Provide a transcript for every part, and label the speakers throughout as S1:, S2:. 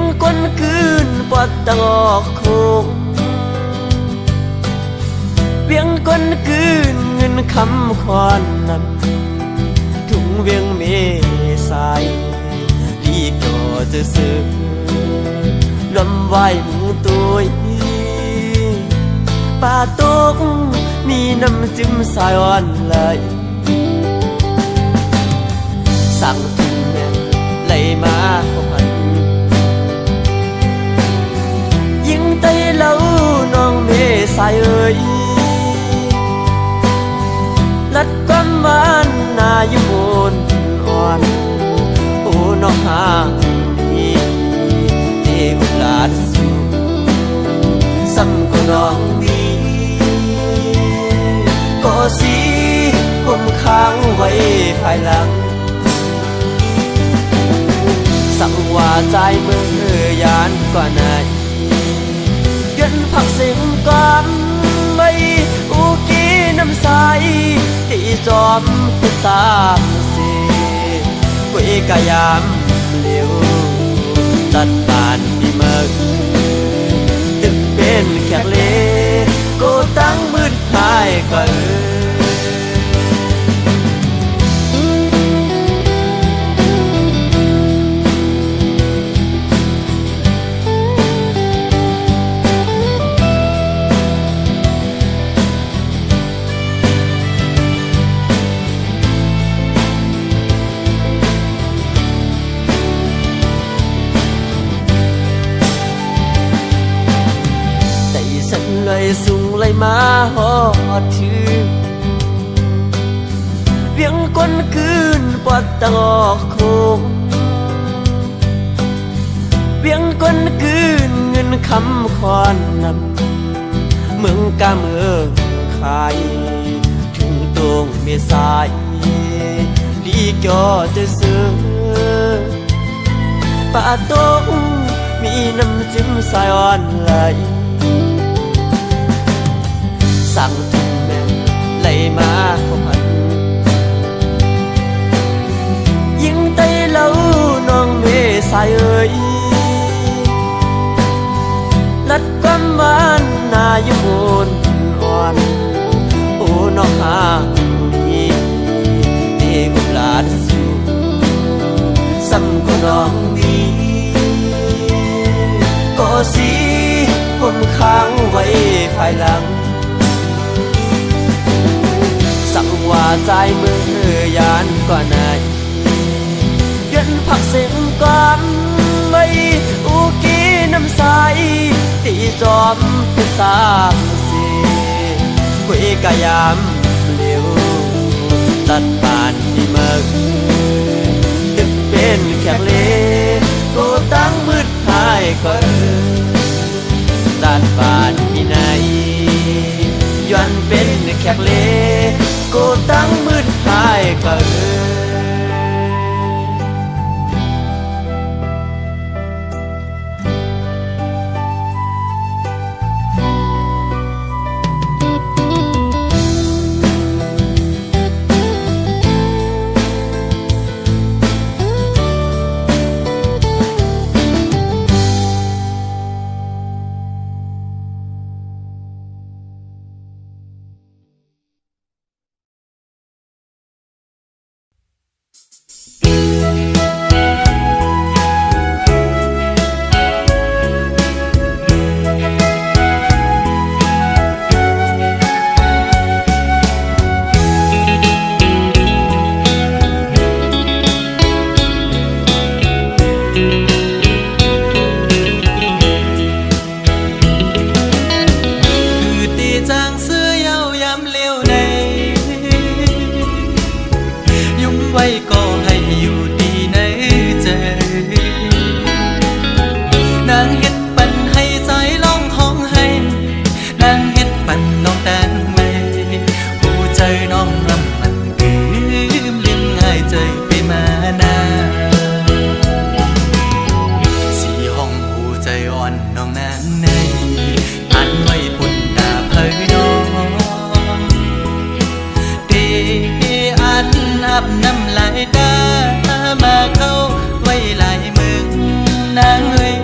S1: งก้นคืนปอดตงอกโคงเวียงก้นคืนเงินคำคอนนำถุงเวียงเมสายดีก็จะซื้อลมไหวมือตัวป่าตกมีน้ำจิ้มสายอ่อนเลยสั่งถึงแม่ไหลมาหันยิงไตเล่าน้องเมสายเอ่ยลัดความหวานนาอยู่บนอ่อนโอ้น้องหาดีเทอุลาดสูซ้ำก็น้องดีก็สีผมค้างไว้ภายหลังสั่งว่าใจมือยานกว่าไหนเงินผักเสียงก่อนไม่อุกีน้ำใสที่จอมเป็นสามสีกุยกายามเลี้ยวตัดบานที่เมืองดึกเป็นแขกเล่ก็ตั้งมืดหายก็สูงเลยมาหอดถือเวียงก้นคืนปอดตงอกโคงเวียงก้นคืนเงินคำคอนนำเมืองกาเมืองขายถึงตรงเมษายดีก็จะซื้อป่าตกมีน้ำจิ้มสายอ่อนไหลสั่งถึงแม่ไหลมาหันยิงไตเล่าน้องเมสายเอ่ยลัดความหวานนาอยู่บนอ่อนโอ้น้องหาดีเทอุลาดสูซ้ำก็น้องดีก็สีผมค้างไว้ภายหลังสั่งว่าใจมือยานกว่าไหนเงินผักเสียงก่อนไม่อุกีน้ำใสที่จอมเป็นสามสีกุยกายามเลี้ยวตัดบานที่เมืองดึกเป็นแขกเล่ก็ตั้งมืดหายก็ตัดบานที่ไหนย้อนเป็นแขกเล่ก็ตั้งมืดหายก็น้ำลายตามาเข้าไว้หลายมึงนางเอ้ย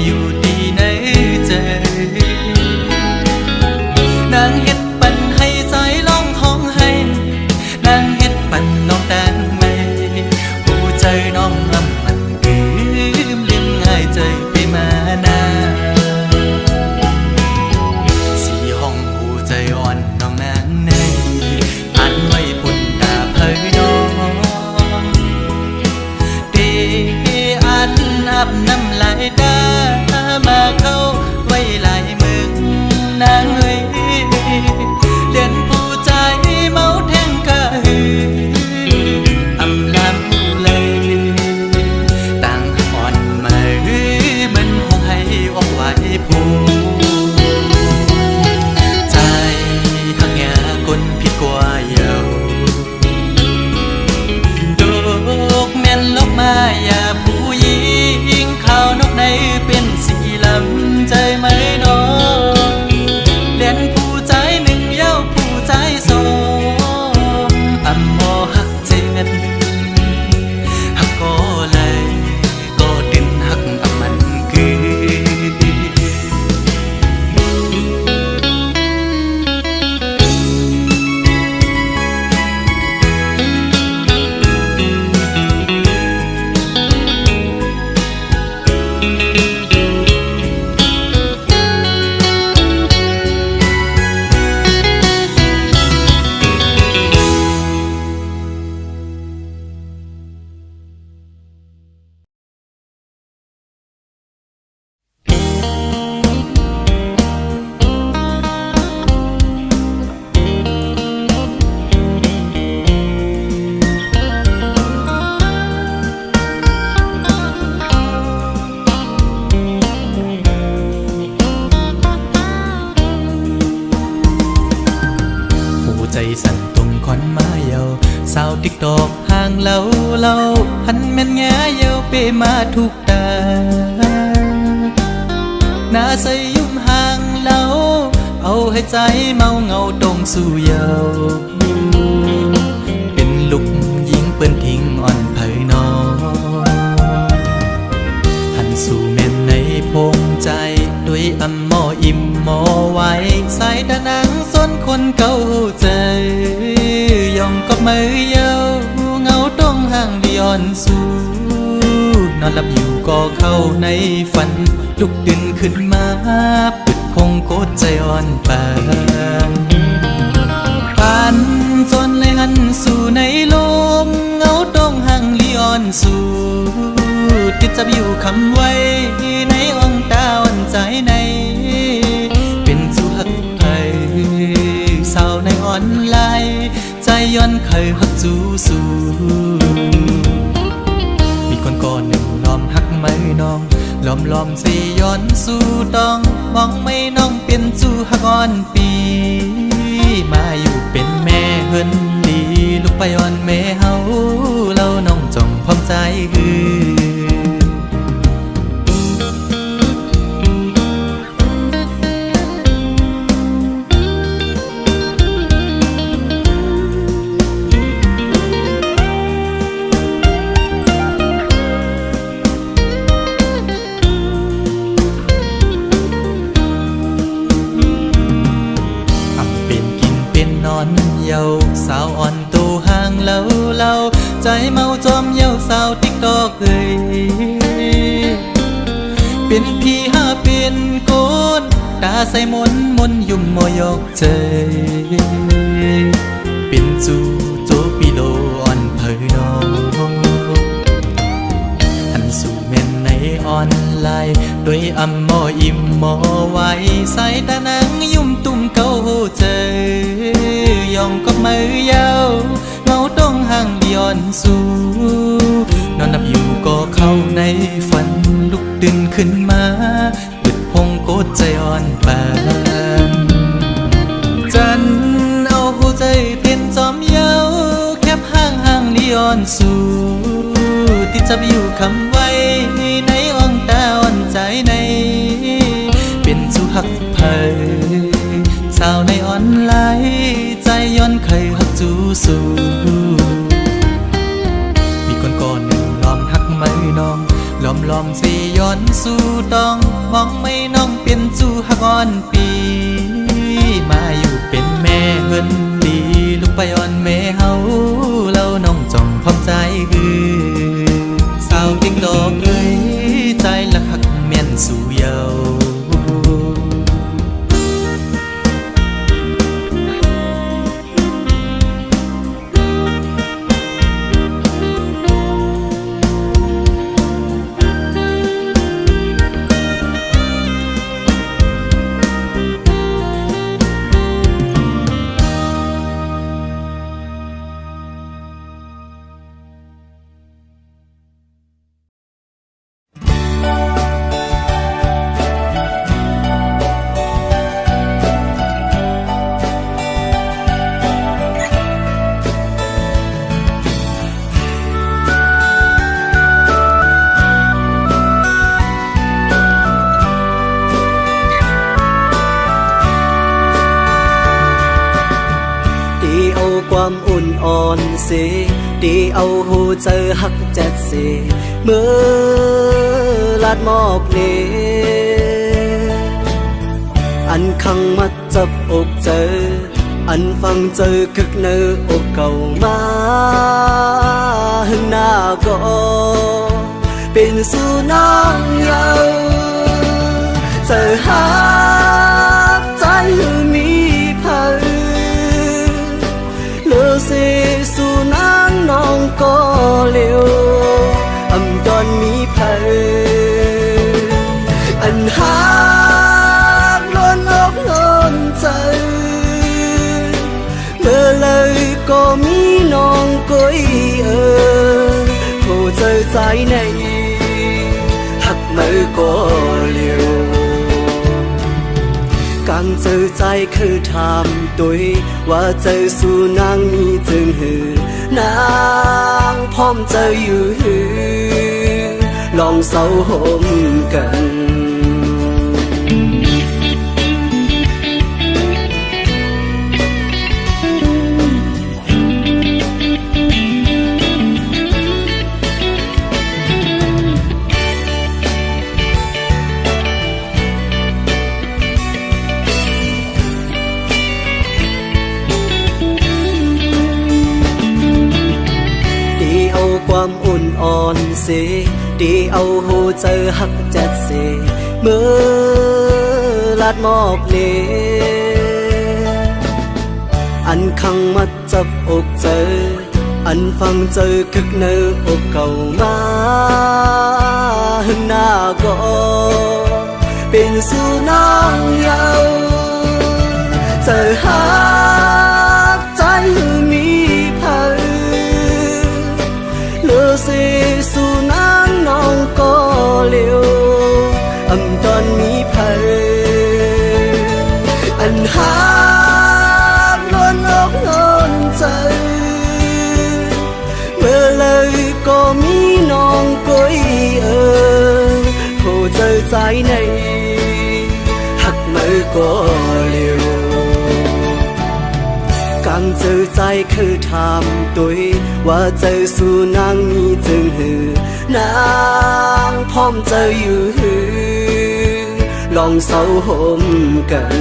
S2: อยู่ดีในใจนางเฮ็ดปันให้สายร้องห้องให้นางเฮ็ดปันน้องแต่งไม่หูใจน้องลำมันลืมเลี้ยงง่ายใจไปมานาสีห้องหูใจอ่อนน้องนางในอันไว้ปุ่นตาเผยน้องเดอันอาบน้ำลายตามาเข้าไว้หลายมึงนางเอ้ยเล่นผู้ใจเมาแทงกะหืออำลำเลยต่างอ่อนมามันคงให้ออกไว้ผู้ใจหักแง่คนผิดกว่าเยาดอกแม่นลกมาอย่าผู้หญิงข้าวนกในเป็นสีลำใจไหมน้องเล่นผู้ใจหนึ่งเย้าผู้ใจสองอำมอหักเจ็ดหักก็เลยก็ดึงหักอำมันคือ สั่นตรงคอนมาเยาสาวติ๊กตอกห่างเล่าหันแม่นแง่เยาเปมาทุกตาหน้าใสยุ่มห่างเล่าเอาให้ใจเมาเงาตรงสู่เยาเป็นลูกยิงเปิ้นทิ้งอ่อนเผยนอหันสู่แม่นในพงใจด้วยอำมออิ่มมอไว้สายตานังส้นคนเก่าใจยองก็มือเยาเงาต้องห่างดิออนสู่นอนหลับอยู่ก็เข้าในฝันลุกดึงขึ้นมาปิดพงโกดใจอ่อนปานปันจนเลยหันสู่ในลมเงาต้องห่างดิออนสู่ติดจับอยู่คำไว้ในอ่องตาอ่อนใจในเป็นสู่หักไผสาวในออนไลน์ใจย้อนเคยหักจูสู่มีคนก่อนหนึ่งล้อมหักไม่น้องล้อมสิย้อนสู่ต้องมองไม่น้องเป็นจูหักอ่อนปีมาอยู่เป็นแม่เฮินดีลูกไปอ่อนแม่เฮาเล่าน้องจ้องพร้อมใจคือเยาสาวอ่อนตูห่างเล่าใจเมาจอมเยาสาวติ๊กตอกเอ้ยเป็นพี่หาเป็นโกนตาใส่มนยุ่มมอยอกใจเป็นจูโจปีโลอ่อนเผยน้องหันสู่แม่นในออนไลน์โดยอำมออิ่มมอไว้ใส่ตานังยุ่มตุ่มเก่าใจยองก็มือเยาเงาต้องห่างดิออนสู่นอนหลับอยู่ก็เข้าในฝันลุกดึงขึ้นมาปิดพงโกดใจอ่อนปานจันเอาหัวใจเต้นจอมเยาแคบห่างดิออนสู่ติดจับอยู่คำไว้ในอ่องตาอ่อนใจในเป็นสู่หักเผยสาวในออนไลน์ใจย้อนเคยหักจูสู่มีคนก่อนหนึ่งล้อมหักไม่น้อง ล้อมสิย้อนสู่ต้องมองไม่น้องเป็นสู่ฮักอ่อนปีมาอยู่เป็นแม่เฮินลีลูกไปอ่อนแม่เฮาเราน้องจ้องพร้อมใจคือสาวติ๊งดอกเอ้ยใจละหักแม่นสู่เยา
S1: ความอุ่นอ่อนเสดีเอาหูเจอหักแจ็ดเสเมื่อลาดหมอกเนอันขังมัดจับอกเจออันฟังเจอคึกเนื้ออกเก่ามาหึงหน้าก็เป็นสุนัขเยาเจอหักใจมีเลอเสสุนังน้องก็เลี้ยวอำดอนมีเพลอันหากล้นอกล้นใจเมื่อเลยก็มีน้องก้อยโทรเจอใจในหักมือก็เลี้ยวกังเจอใจคือถามตัวว่าเจอสู่นางมีจึงหือนางพร้อมเจออยู่หือลองเศร้าห่มกันความอุ่นอ่อนเสดีเอาหูเจอหักแจ็ดเสเมื่อลาดหมอกเนอันขังมัดจับอกเจออันฟังเจอคึกเนื้ออกเก่ามาหึงหน้าก็เป็นสุนัขเยาเจอหักใจมีเสสุนังน้องก็เลี้ยวอำตอนมีเพลอันหากล้นอกล้นใจเมื่อเลยก็มีน้องก้อยโทรเจอใจในหักมือก็เลี้ยวกังเจอใจคือถามตัวว่าเจอสู่นางมีจึงหือนางพร้อมเจออยู่หือลองเศร้าห่มกัน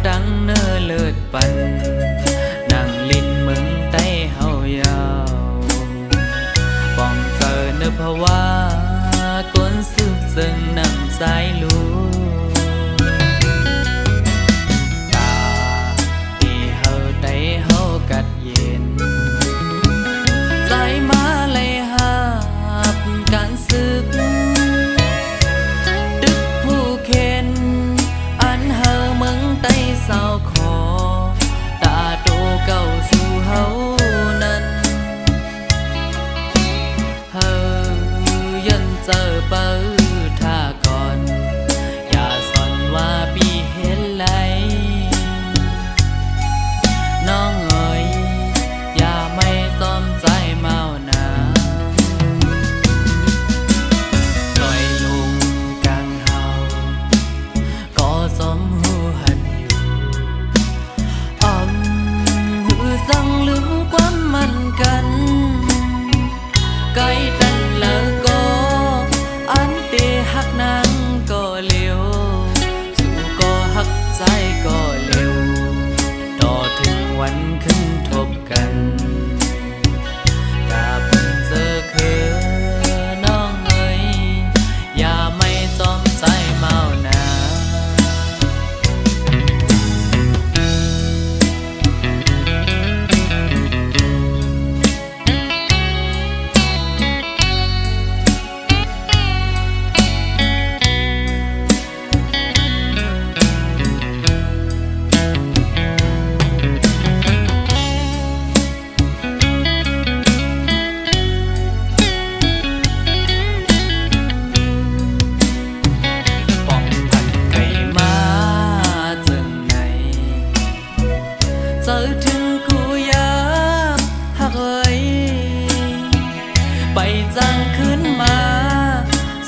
S2: ดังเนื้อเลิศปันนั่งลิ้นเมืองใต้เฮายาวป้องเจอเนื้อภาวะก้นสุดซึ่งนำสายลูตาที่เฮาได้เฮากัดเย็นใจมาเลยหาบการสึกดึกผู้เข็นอันเฮาเมืองใต้สาวขอตาโตเก่าสู่เฮานั้นเฮายันเจอเปิดท่าก่อนอย่าสอนว่าปีเห็นไหลน้องเอ๋ยอย่าไม่ซ้อมใจเมานาลอยลงกลางเฮาก็สมหูหันอยู่หือสั่งลืมความมันกันไกลตันแล้วก็อันเดหักนางก็เร็วสู่ก็หักใจก็เร็วต่อถึงวันขึ้นทบกันกาเพิ่งเจอคือน้องเอ๋ยอย่าไม่จอมใจเมานาเจอถึงกูยามหักเอ้ยไปจังขึ้นมา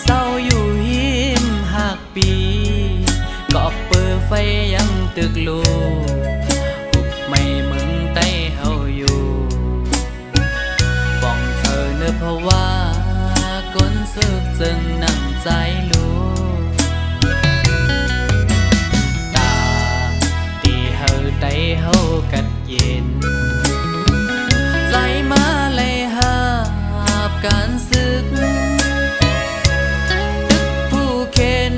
S2: เศร้าอยู่หิมหักปีก็เปิดไฟยังตึกลูหุบไม่มึงใต้เฮาอยู่ป้องเธอเนื้อเพราะว่าก้นซึกจึงนั่งใจลูได้เฮากัดเย็นใจมาเลยหาบการสึกดึกผู้เข็น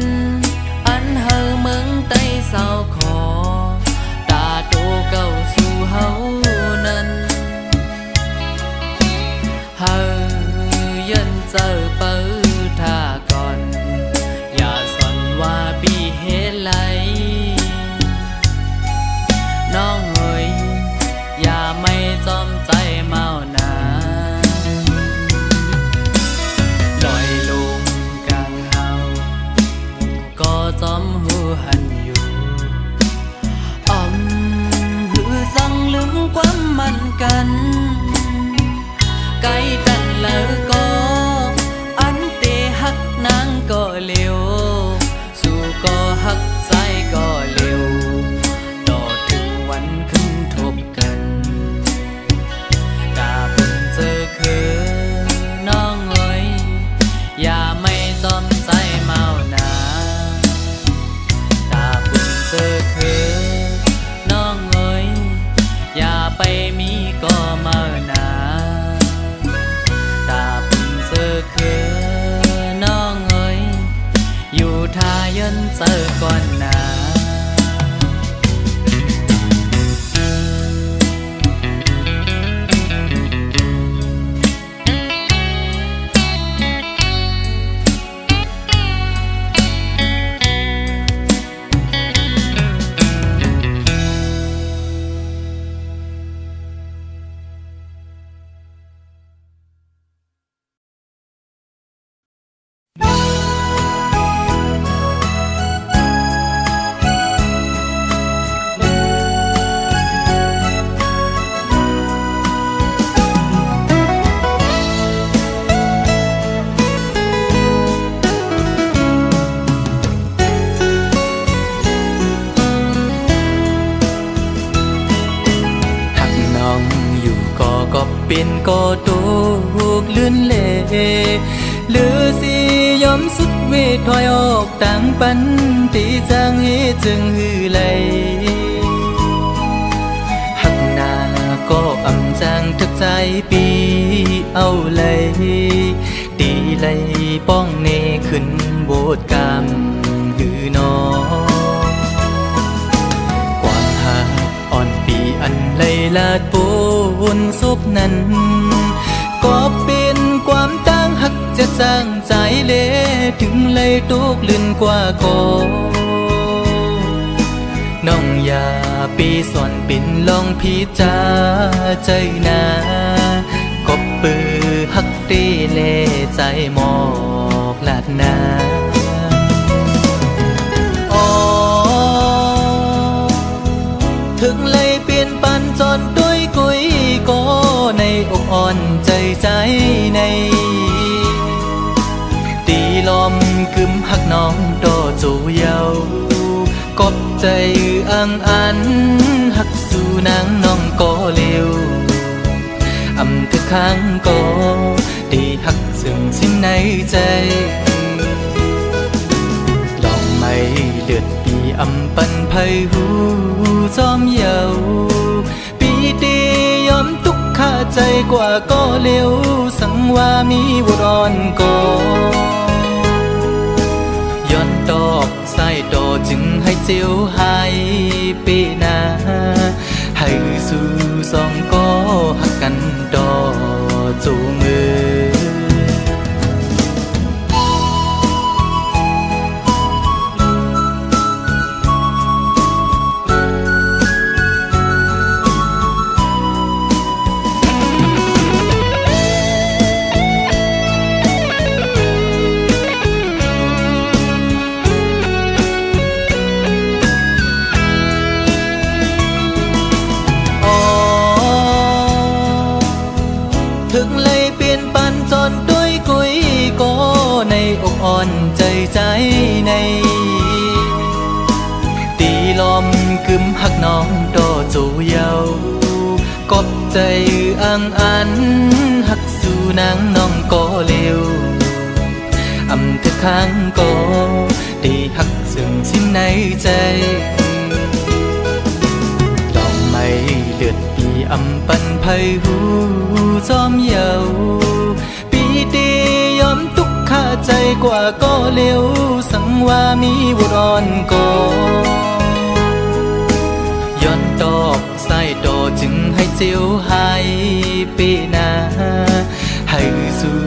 S2: อันเฮาเมืองใต้สาวขอตาโตเก่าสู่เฮานั้นเฮายันเจอเปิดท่าก่อนอย่าสอนว่าปีเฮไหลน้องเอ๋ยอย่าไม่จอมใจเมานาลอยลงกลางเฮาก็จอมหูหันอยู่หือสั่งลืมความมันกันไกลตันแล้วก็อันเตหักนางก็เร็วสู่ก็หักใจก็เร็ววันขึ้นทบกันกาเพิ่งเจอคือน้องเอ๋ยอย่าไม่จอมใจเมานาตาเพิ่งเจอคือน้องเอ๋ยอย่าไปมีก็เมานาตาเพิ่งเจอคือน้องเอ๋ยอยู่ท่ายันเจอก่อนนาเป็นก็ตูกลื่นเล่หรือสิยอมสุดเวทถอยออกต่างปันตีจางให้จึงหือไหล อำจางทักใจปีเอาเลยตีเลยป้องเนขึ้นโบดกรรมหือนอความหาอ่อนปีอันเลยลาดปูนซุบนั้นก็เป็นความตั้งหักจะจางใจเลถึงเลยตุกลื่นกว่าก่อน้องอย่าปีส่วนปิ่นลองพิจาใจนากบปือหักตีเลใจหมอกลาดนาอ๋อถึงเลยเปลี่ยนปันจนด้วยกุยก็ในอกอ่อนใจใจในตีลมกึมหักน้องโตจูเยากบใจอังอันหักสู่นางน้องก็เร็วอำคือข้างก็ได้หักซึ่งสิ้นในใจลองไม่เลือดปีอำปันไพหูจอมเยาปีดียอมทุกข้าใจกว่าก็เร็วสังว่ามีบุรอนก็ย้อนดอกใส่ดอจึงให้เจียวหายปีนาให้สู่สองก็หักกันดอจูมือถึงเลยเปลี่ยนปันจนด้วยกุยก็ในอกอ่อนใจใจในตีลมกึมหักน้องโตจูเยากบใจอังอันหักสู่นางน้องก็เร็วอำคือข้างก็ได้หักซึ่งสิ้นในใจลองไม่เลือดปีอำปันไพหูจอมเยาปีดียอมทุกข้าใจกว่าก็เร็วสังว่ามีบุรอนก็ย้อนดอกใส่ดอจึงให้เจียวหายปีนาให้สู่